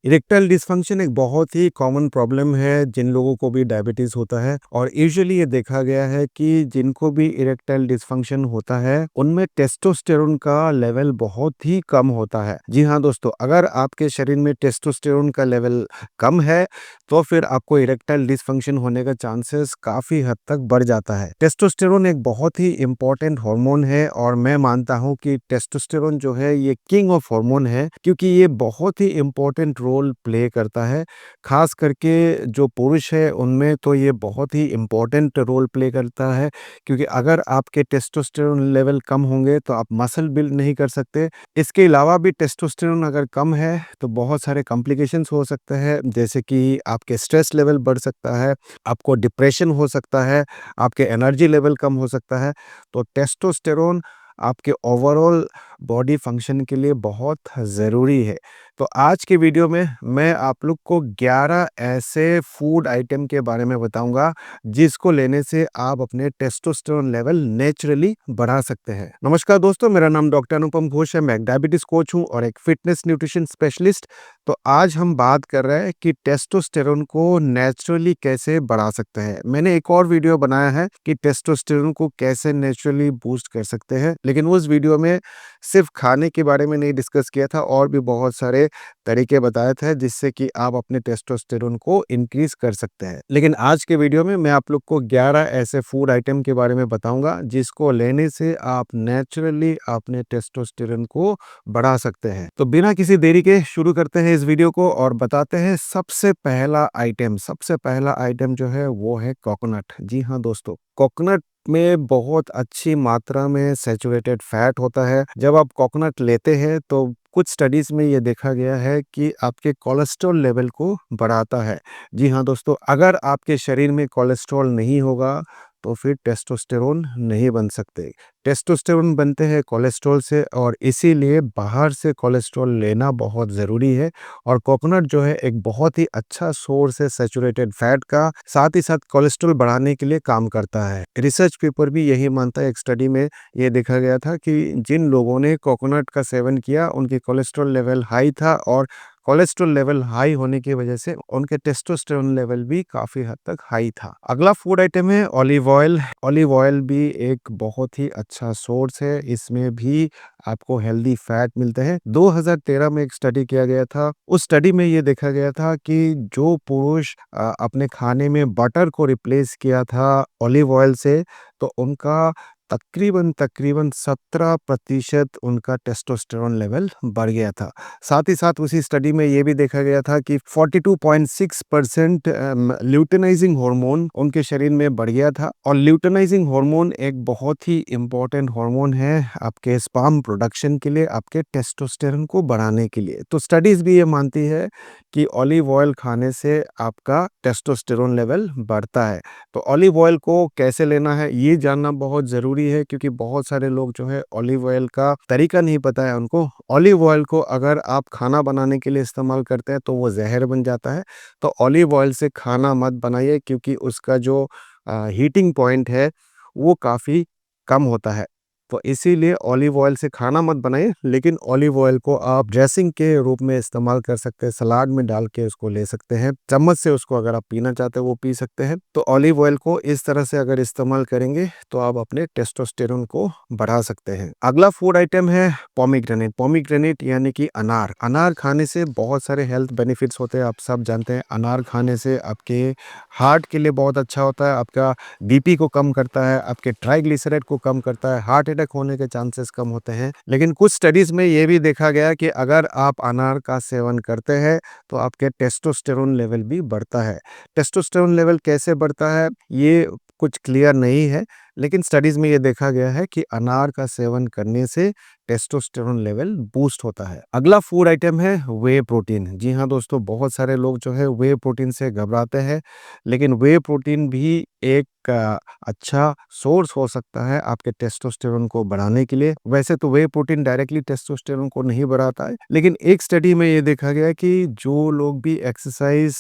Erectile dysfunction एक बहुत ही common problem है जिन लोगों को भी डायबिटीज़ होता है और यूजुअली ये देखा गया है कि जिनको भी इरेक्टाइल डिसफंक्शन होता है उनमें टेस्टोस्टेरोन का लेवल बहुत ही कम होता है। जी हाँ दोस्तों, अगर आपके शरीर में टेस्टोस्टेरोन का लेवल कम है तो फिर आपको इरेक्टाइल डिसफंक्शन होने का चांसेस काफ़ी हद तक बढ़ जाता है। टेस्टोस्टेरोन एक बहुत ही इम्पोर्टेंट हार्मोन है और मैं मानता हूँ कि टेस्टोस्टेरोन जो है ये किंग ऑफ हार्मोन है, क्योंकि ये बहुत ही इम्पोर्टेंट रोल प्ले करता है। खास करके जो पुरुष है उनमें तो ये बहुत ही इम्पोर्टेंट रोल प्ले करता है, क्योंकि अगर आपके टेस्टोस्टेरोन लेवल कम होंगे तो आप मसल बिल्ड नहीं कर सकते। इसके अलावा भी टेस्टोस्टेरोन अगर कम है तो बहुत सारे कॉम्प्लिकेशंस हो सकते हैं, जैसे कि आपके स्ट्रेस लेवल बढ़ सकता है, आपको डिप्रेशन हो सकता है, आपके एनर्जी लेवल कम हो सकता है। तो टेस्टोस्टेरोन आपके ओवरऑल बॉडी फंक्शन के लिए बहुत ज़रूरी है। तो आज की वीडियो में मैं आप लोग को 11 ऐसे फूड आइटम के बारे में बताऊंगा जिसको लेने से आप अपने टेस्टोस्टेरोन लेवल नेचुरली बढ़ा सकते हैं। नमस्कार दोस्तों, मेरा नाम डॉक्टर अनुपम घोष है। मैं एक डायबिटीज कोच हूं और एक फिटनेस न्यूट्रिशन स्पेशलिस्ट। तो आज हम बात कर रहे हैं कि टेस्टोस्टेरोन को नेचुरली कैसे बढ़ा सकते हैं। मैंने एक और वीडियो बनाया है कि टेस्टोस्टेरोन को कैसे नेचुरली बूस्ट कर सकते हैं, लेकिन उस वीडियो में सिर्फ खाने के बारे में नहीं डिस्कस किया था, और भी बहुत सारे तरीके बताए थे जिससे कि आप अपने टेस्टोस्टेरोन को इंक्रीज कर सकते हैं। लेकिन आज के वीडियो में मैं आप लोग को 11 ऐसे फूड आइटम के बारे में बताऊंगा जिसको लेने से आप नेचुरली अपने टेस्टोस्टेरोन को बढ़ा सकते हैं। तो बिना किसी देरी के शुरू करते हैं इस वीडियो को और बताते हैं सबसे पहला आइटम जो है वो है कोकोनट। जी हाँ दोस्तों, कोकोनट में बहुत अच्छी मात्रा में सैचुरेटेड फैट होता है। जब आप कोकोनट लेते हैं तो कुछ स्टडीज में ये देखा गया है कि आपके कोलेस्ट्रॉल लेवल को बढ़ाता है। जी हाँ दोस्तों, अगर आपके शरीर में कोलेस्ट्रॉल नहीं होगा तो फिर टेस्टोस्टेरोन नहीं बन सकते। टेस्टोस्टेरोन बनते हैं कोलेस्ट्रॉल से, और इसीलिए बाहर से कोलेस्ट्रॉल लेना बहुत ज़रूरी है। और कोकोनट जो है एक बहुत ही अच्छा सोर्स है सैचुरेटेड फैट का, साथ ही साथ कोलेस्ट्रॉल बढ़ाने के लिए काम करता है। रिसर्च पेपर भी यही मानता है। एक स्टडी में ये देखा गया था कि जिन लोगों ने कोकोनट का सेवन किया उनकी कोलेस्ट्रॉल लेवल हाई था, और कोलेस्ट्रॉल लेवल हाई होने की वजह से उनके टेस्टोस्टेरोन लेवल भी काफ़ी हद तक हाई था। अगला फूड आइटम है ऑलिव ऑयल। ऑलिव ऑयल भी एक बहुत ही अच्छा सोर्स है, इसमें भी आपको हेल्दी फैट मिलते हैं। 2013 में एक स्टडी किया गया था। उस स्टडी में ये देखा गया था कि जो पुरुष अपने खाने में बटर को रिप्लेस किया था ऑलिव ऑयल से, तो उनका तकरीबन 17% उनका टेस्टोस्टेरोन लेवल बढ़ गया था। साथ ही साथ उसी स्टडी में ये भी देखा गया था कि 42.6% ल्यूटेनाइजिंग हार्मोन उनके शरीर में बढ़ गया था। और ल्यूटेनाइजिंग हार्मोन एक बहुत ही इम्पोर्टेंट हार्मोन है आपके स्पर्म प्रोडक्शन के लिए, आपके टेस्टोस्टेरोन को बढ़ाने के लिए। तो स्टडीज भी ये मानती है कि ऑलिव ऑयल खाने से आपका टेस्टोस्टेरोन लेवल बढ़ता है। तो ऑलिव ऑयल को कैसे लेना है ये जानना बहुत ज़रूरी है, क्योंकि बहुत सारे लोग जो है ऑलिव ऑयल का तरीका नहीं पता है उनको। ऑलिव ऑयल को अगर आप खाना बनाने के लिए इस्तेमाल करते हैं तो वो जहर बन जाता है। तो ऑलिव ऑयल से खाना मत बनाइए, क्योंकि उसका जो हीटिंग पॉइंट है वो काफ़ी कम होता है। तो इसीलिए ऑलिव ऑयल से खाना मत बनाइए, लेकिन ऑलिव ऑयल को आप ड्रेसिंग के रूप में इस्तेमाल कर सकते हैं। सलाद में डाल के उसको ले सकते हैं, चम्मच से उसको अगर आप पीना चाहते हैं वो पी सकते हैं। तो ऑलिव ऑयल को इस तरह से अगर इस्तेमाल करेंगे तो आप अपने टेस्टोस्टेरोन को बढ़ा सकते हैं। अगला फूड आइटम है पोमीग्रेनेट। पोमीग्रेनेट यानी कि अनार। अनार खाने से बहुत सारे हेल्थ बेनिफिट्स होते हैं, आप सब जानते हैं। अनार खाने से आपके हार्ट के लिए बहुत अच्छा होता है, आपका बीपी को कम करता है, आपके ट्राइग्लिसराइड को कम करता है, हार्ट अटैक होने के चांसेस कम होते हैं। लेकिन कुछ स्टडीज में ये भी देखा गया कि अगर आप अनार का सेवन करते हैं तो आपके टेस्टोस्टेरोन लेवल भी बढ़ता है। टेस्टोस्टेरोन लेवल कैसे बढ़ता है ये कुछ क्लियर नहीं है, लेकिन स्टडीज में ये देखा गया है कि अनार का सेवन करने से टेस्टोस्टेरोन लेवल बूस्ट होता है। अगला फूड आइटम है वे प्रोटीन। जी हाँ दोस्तों, बहुत सारे लोग जो है वे प्रोटीन से घबराते हैं, लेकिन वे प्रोटीन भी एक अच्छा सोर्स हो सकता है आपके टेस्टोस्टेरोन को बढ़ाने के लिए। वैसे तो वे प्रोटीन डायरेक्टली टेस्टोस्टेरोन को नहीं बढ़ाता है, लेकिन एक स्टडी में ये देखा गया कि जो लोग भी एक्सरसाइज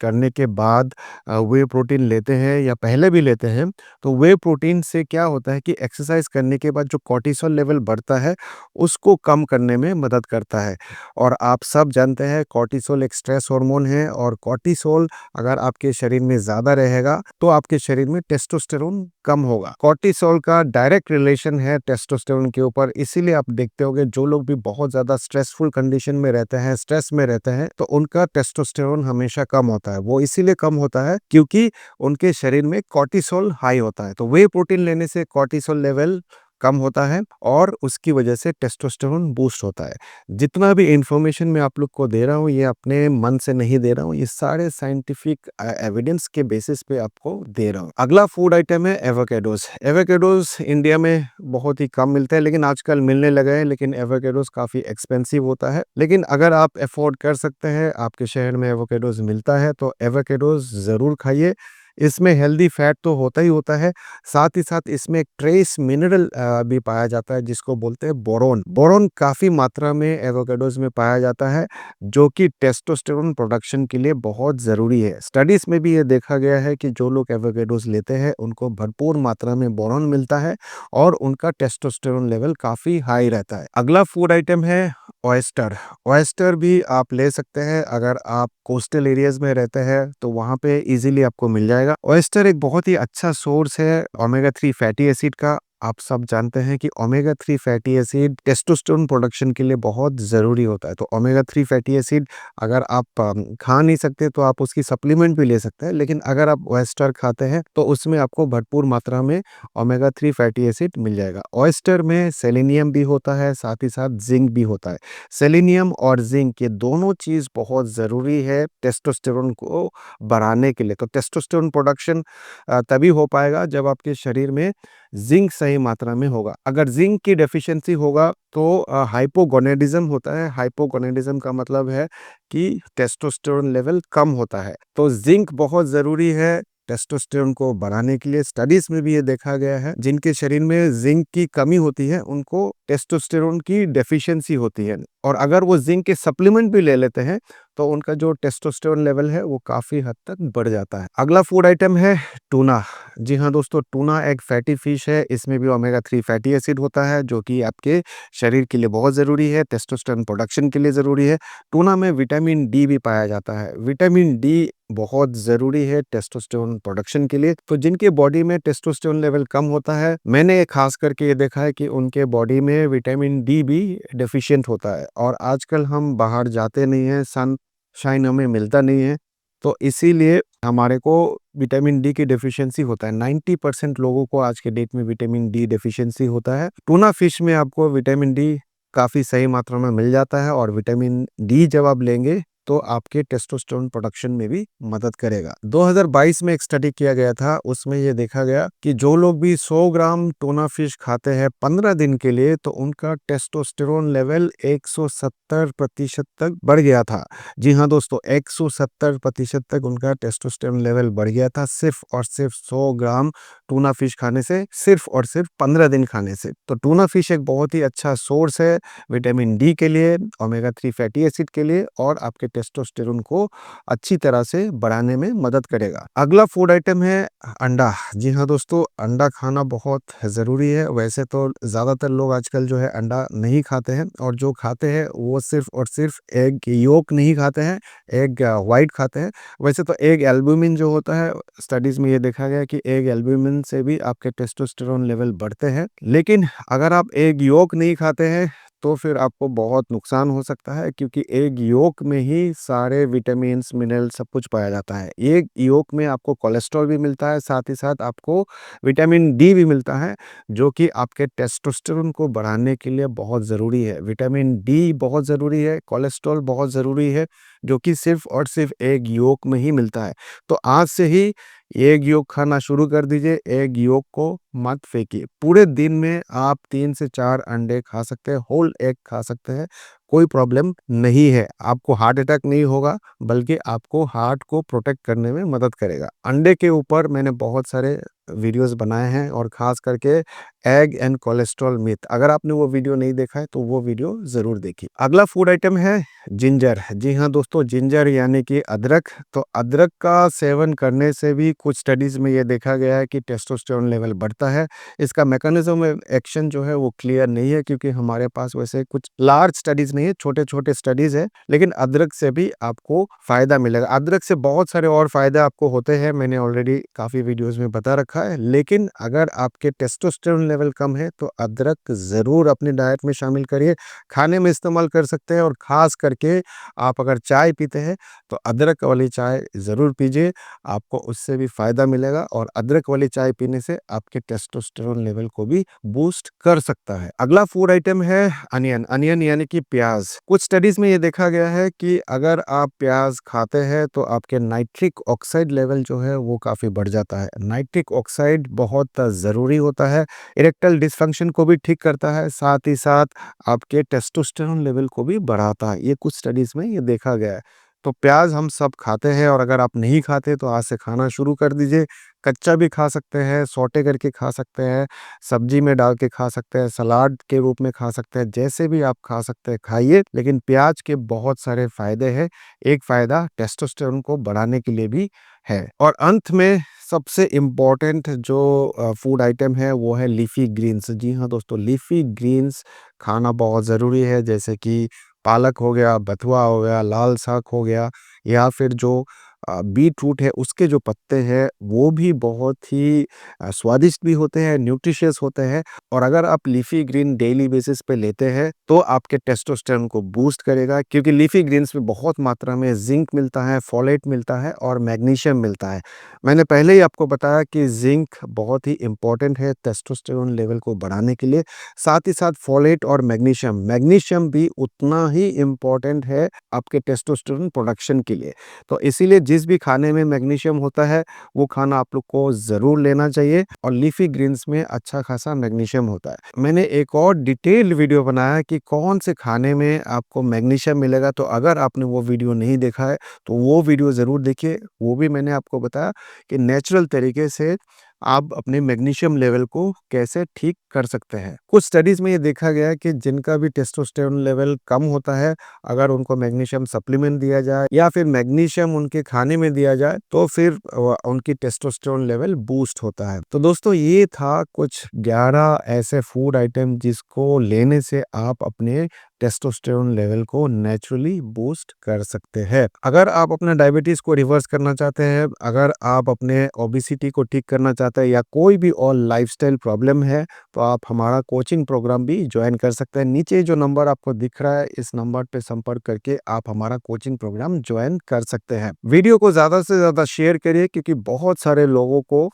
करने के बाद वे प्रोटीन लेते हैं या पहले भी लेते हैं, तो वे प्रोटीन शरीर से क्या होता है कि एक्सरसाइज करने के बाद जो कॉर्टिसोल लेवल बढ़ता है, उसको कम करने में मदद करता है। और आप सब जानते हैं कॉर्टिसोल एक स्ट्रेस हार्मोन है, और कॉर्टिसोल अगर आपके शरीर में ज़्यादा रहेगा तो आपके शरीर में टेस्टोस्टेरोन कम होगा। कॉर्टिसोल का डायरेक्ट रिलेशन है टेस्टोस्टेरोन के ऊपर, इसीलिए आप देखते होंगे जो लोग भी बहुत ज़्यादा स्ट्रेसफुल कंडीशन में रहते हैं, स्ट्रेस में रहते हैं, तो उनका टेस्टोस्टेरोन हमेशा कम होता है। वो इसीलिए कम होता है क्योंकि उनके शरीर में कॉर्टिसोल हाई होता है। तो वे प्रोटीन लेने से कॉर्टिसोल लेवल कम होता है और उसकी वजह से टेस्टोस्टेरोन बूस्ट होता है। जितना भी इंफॉर्मेशन मैं आप लोग को दे रहा हूँ, ये अपने मन से नहीं दे रहा हूँ, ये सारे साइंटिफिक एविडेंस के बेसिस पे आपको दे रहा हूँ। अगला फूड आइटम है एवोकेडोस। एवोकेडोस इंडिया में बहुत ही कम मिलते हैं, लेकिन आजकल मिलने लगे हैं। लेकिन एवोकेडोस काफ़ी एक्सपेंसिव होता है, लेकिन अगर आप अफोर्ड कर सकते हैं, आपके शहर में एवोकेडोस मिलता है, तो एवोकेडोस ज़रूर खाइए। इसमें हेल्दी फैट तो होता ही होता है, साथ ही साथ इसमें एक ट्रेस मिनरल भी पाया जाता है जिसको बोलते हैं बोरोन। बोरोन काफ़ी मात्रा में एवोकाडोज में पाया जाता है, जो कि टेस्टोस्टेरोन प्रोडक्शन के लिए बहुत ज़रूरी है। स्टडीज़ में भी ये देखा गया है कि जो लोग एवोकाडोज लेते हैं उनको भरपूर मात्रा में बोरोन मिलता है और उनका टेस्टोस्टेरोन लेवल काफ़ी हाई रहता है। अगला फूड आइटम है ऑयस्टर। ऑयस्टर भी आप ले सकते हैं, अगर आप कोस्टल एरियाज में रहते हैं तो वहाँ पे इजीली आपको मिल जाएगा। ऑयस्टर एक बहुत ही अच्छा सोर्स है ओमेगा 3 फैटी एसिड का। आप सब जानते हैं कि omega 3 fatty acid testosterone production के लिए बहुत ज़रूरी होता है। तो ओमेगा 3 फैटी एसिड अगर आप खा नहीं सकते तो आप उसकी सप्लीमेंट भी ले सकते हैं, लेकिन अगर आप ऑयस्टर खाते हैं तो उसमें आपको भरपूर मात्रा में ओमेगा 3 फैटी एसिड मिल जाएगा। ऑयस्टर में सेलेनियम भी होता है, साथ ही साथ जिंक भी होता है। सेलेनियम और जिंक ये दोनों चीज़ बहुत ज़रूरी है टेस्टोस्टेरोन को बढ़ाने के लिए। तो टेस्टोस्टेरोन प्रोडक्शन तभी हो पाएगा जब आपके शरीर में जिंक सही मात्रा में होगा। अगर जिंक की डेफिशिएंसी होगा तो हाइपोगोनेडिज्म होता है। हाइपोगोनेडिज्म का मतलब है कि टेस्टोस्टेरोन लेवल कम होता है। तो जिंक बहुत ज़रूरी है टेस्टोस्टेरोन को बढ़ाने के लिए। स्टडीज में भी ये देखा गया है, जिनके शरीर में जिंक की कमी होती है उनको टेस्टोस्टेरोन की डेफिशिएंसी होती है, और अगर वो जिंक के सप्लीमेंट भी ले लेते हैं तो उनका जो टेस्टोस्टेरोन लेवल है वो काफ़ी हद तक बढ़ जाता है। अगला फूड आइटम है टूना। जी हाँ दोस्तों, टूना एक फैटी फिश है, इसमें भी ओमेगा 3 फैटी एसिड होता है जो कि आपके शरीर के लिए बहुत ज़रूरी है, टेस्टोस्टेरोन प्रोडक्शन के लिए ज़रूरी है। टूना में विटामिन डी भी पाया जाता है। विटामिन डी बहुत ज़रूरी है टेस्टोस्टेरोन प्रोडक्शन के लिए। तो जिनके बॉडी में टेस्टोस्टेरोन लेवल कम होता है, मैंने खास करके ये देखा है कि उनके बॉडी में विटामिन डी भी डेफिशिएंट होता है। और आजकल हम बाहर जाते नहीं हैं, सनशाइन हमें मिलता नहीं है, तो इसीलिए हमारे को विटामिन डी की डेफिशिएंसी होता है। 90% लोगों को आज के डेट में विटामिन डी डेफिशिएंसी होता है। टूना फिश में आपको विटामिन डी काफ़ी सही मात्रा में मिल जाता है, और विटामिन डी जब आप लेंगे तो आपके टेस्टोस्टेरोन प्रोडक्शन में भी मदद करेगा। 2022 में एक स्टडी किया गया था, उसमें ये देखा गया कि जो लोग भी 100 ग्राम टूना फिश खाते हैं 15 दिन के लिए, तो उनका टेस्टोस्टेरोन लेवल 170% तक बढ़ गया था। जी हाँ दोस्तों, 170% तक उनका टेस्टोस्टेरोन लेवल बढ़ गया था, सिर्फ और सिर्फ 100 ग्राम टूना फिश खाने से, सिर्फ और सिर्फ 15 दिन खाने से। तो टूना फिश एक बहुत ही अच्छा सोर्स है विटामिन डी के लिए, ओमेगा 3 फैटी एसिड के लिए, और आपके टेस्टोस्टेरोन को अच्छी तरह से बढ़ाने में मदद करेगा। अगला फूड आइटम है अंडा। जी हाँ दोस्तों, अंडा खाना बहुत ज़रूरी है। वैसे तो ज़्यादातर लोग आजकल जो है अंडा नहीं खाते हैं, और जो खाते हैं वो सिर्फ और सिर्फ एग योक नहीं खाते हैं, एग वाइट खाते हैं। वैसे तो एग एल्ब्यूमिन जो होता है, स्टडीज़ में ये देखा गया कि एग एल्ब्यूमिन से भी आपके टेस्टोस्टेरोन लेवल बढ़ते हैं। लेकिन अगर आप एग योक नहीं खाते हैं तो फिर आपको बहुत नुकसान हो सकता है, क्योंकि एग योक में ही सारे विटामिन्स, मिनरल सब कुछ पाया जाता है। एग योक में आपको कोलेस्ट्रॉल भी मिलता है, साथ ही साथ आपको विटामिन डी भी मिलता है, जो कि आपके टेस्टोस्टेरोन को बढ़ाने के लिए बहुत ज़रूरी है। विटामिन डी बहुत ज़रूरी है, कोलेस्ट्रॉल बहुत ज़रूरी है, जो कि सिर्फ और सिर्फ एग योक में ही मिलता है। तो आज से ही एग योक खाना शुरू कर दीजिए। एग योक को मत फेंकिए। पूरे दिन में आप 3 से 4 अंडे खा सकते हैं, होल एग खा सकते हैं, कोई प्रॉब्लम नहीं है। आपको हार्ट अटैक नहीं होगा, बल्कि आपको हार्ट को प्रोटेक्ट करने में मदद करेगा। अंडे के ऊपर मैंने बहुत सारे वीडियोस बनाए हैं, और ख़ास करके एग एंड कोलेस्ट्रॉल मिथ। अगर आपने वो वीडियो नहीं देखा है तो वो वीडियो ज़रूर देखिए। अगला फूड आइटम है जिंजर, जी हाँ दोस्तों, जिंजर यानी कि अदरक। तो अदरक का सेवन करने से भी कुछ स्टडीज़ में ये देखा गया है कि टेस्टोस्टेरोन लेवल बढ़ता है। इसका मैकेनिज़्म एक्शन जो है वो क्लियर नहीं है, क्योंकि हमारे पास वैसे कुछ लार्ज स्टडीज़ नहीं है, छोटे-छोटे स्टडीज़ है। लेकिन अदरक से भी आपको फ़ायदा मिलेगा। अदरक से बहुत सारे और फ़ायदे आपको होते हैं, मैंने ऑलरेडी काफ़ी वीडियोज़ में बता रखा है। लेकिन अगर आपके टेस्टोस्टेरोन लेवल कम है तो अदरक ज़रूर अपनी डाइट में शामिल करिए। खाने में इस्तेमाल कर सकते हैं, और ख़ास करके आप अगर चाय पीते हैं तो अदरक वाली चाय ज़रूर पीजिए, आपको उससे भी फ़ायदा मिलेगा, और अदरक वाली चाय पीने से आपके टेस्टोस्टेरोन लेवल को भी बूस्ट कर सकता है। अगला फूड आइटम है अनियन। अनियन यानी कि प्याज़। कुछ स्टडीज़ में ये देखा गया है कि अगर आप प्याज़ खाते हैं तो आपके नाइट्रिक ऑक्साइड लेवल जो है वो काफ़ी बढ़ जाता है। नाइट्रिक ऑक्साइड बहुत ज़रूरी होता है, इरेक्टाइल डिस्फंक्शन को भी ठीक करता है, साथ ही साथ आपके टेस्टोस्टेरोन लेवल को भी बढ़ाता है। ये कुछ स्टडीज़ में ये देखा गया है। तो प्याज़ हम सब खाते हैं, और अगर आप नहीं खाते तो आज से खाना शुरू कर दीजिए। कच्चा भी खा सकते हैं, सौटे करके खा सकते हैं, सब्जी में डाल के खा सकते हैं, सलाद के रूप में खा सकते हैं, जैसे भी आप खा सकते हैं खाइए। लेकिन प्याज के बहुत सारे फ़ायदे हैं। एक फ़ायदा टेस्टोस्टेरोन को बढ़ाने के लिए भी है। और अंत में सबसे इम्पोर्टेंट जो फूड आइटम है वो है लीफ़ी ग्रीन्स। जी हाँ दोस्तों, लीफ़ी ग्रीन्स खाना बहुत ज़रूरी है, जैसे कि पालक हो गया, बथुआ हो गया, लाल साग हो गया, या फिर जो बीट रूट है उसके जो पत्ते हैं वो भी बहुत ही स्वादिष्ट भी होते हैं, न्यूट्रिशियस होते हैं। और अगर आप लीफ़ी ग्रीन डेली बेसिस पे लेते हैं तो आपके टेस्टोस्टेरोन को बूस्ट करेगा, क्योंकि लीफ़ी ग्रीन्स में बहुत मात्रा में ज़िंक मिलता है, फोलेट मिलता है और मैग्नीशियम मिलता है। मैंने पहले ही आपको बताया कि ज़िंक बहुत ही इम्पोर्टेंट है टेस्टोस्टेरोन लेवल को बढ़ाने के लिए, साथ ही साथ फोलेट और मैग्नीशियम, मैग्नीशियम भी उतना ही इम्पोर्टेंट है आपके टेस्टोस्टेरोन प्रोडक्शन के लिए। तो इसीलिए जिस भी खाने में मैग्नीशियम होता है वो खाना आप लोग को ज़रूर लेना चाहिए, और लीफ़ी ग्रीन्स में अच्छा खासा मैग्नीशियम होता है। मैंने एक और डिटेल्ड वीडियो बनाया है कि कौन से खाने में आपको मैग्नीशियम मिलेगा, तो अगर आपने वो वीडियो नहीं देखा है तो वो वीडियो ज़रूर देखिए। वो भी मैंने आपको बताया कि नेचुरल तरीके से आप अपने मैग्नीशियम लेवल को कैसे ठीक कर सकते हैं। कुछ स्टडीज़ में ये देखा गया है कि जिनका भी टेस्टोस्टेरोन लेवल कम होता है, अगर उनको मैग्नीशियम सप्लीमेंट दिया जाए या फिर मैग्नीशियम उनके खाने में दिया जाए तो फिर उनकी टेस्टोस्टेरोन लेवल बूस्ट होता है। तो दोस्तों, ये था कुछ 11 ऐसे फूड आइटम जिसको लेने से आप अपने टेस्टोस्टेरोन लेवल को नेचुरली बूस्ट कर सकते हैं। अगर आप अपना डायबिटीज़ को रिवर्स करना चाहते हैं, अगर आप अपने ओबेसिटी को ठीक करना चाहते हैं, या कोई भी और लाइफस्टाइल प्रॉब्लम है, तो आप हमारा कोचिंग प्रोग्राम भी ज्वाइन कर सकते हैं। नीचे जो नंबर आपको दिख रहा है, इस नंबर पे संपर्क करके आप हमारा कोचिंग प्रोग्राम ज्वाइन कर सकते हैं। वीडियो को ज़्यादा से ज़्यादा शेयर करिए, क्योंकि बहुत सारे लोगों को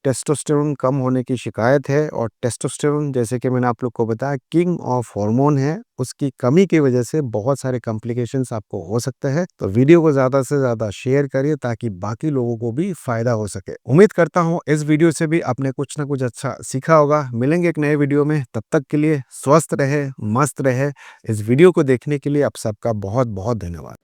टेस्टोस्टेरोन कम होने की शिकायत है, और टेस्टोस्टेरोन, जैसे कि मैंने आप लोग को बताया, किंग ऑफ हार्मोन है। उसकी कमी की वजह से बहुत सारे कॉम्प्लिकेशंस आपको हो सकते हैं। तो वीडियो को ज़्यादा से ज़्यादा शेयर करिए ताकि बाकी लोगों को भी फ़ायदा हो सके। उम्मीद करता हूँ इस वीडियो से भी आपने कुछ ना कुछ अच्छा सीखा होगा। मिलेंगे एक नए वीडियो में, तब तक के लिए स्वस्थ रहे, मस्त रहे। इस वीडियो को देखने के लिए आप सबका बहुत बहुत धन्यवाद।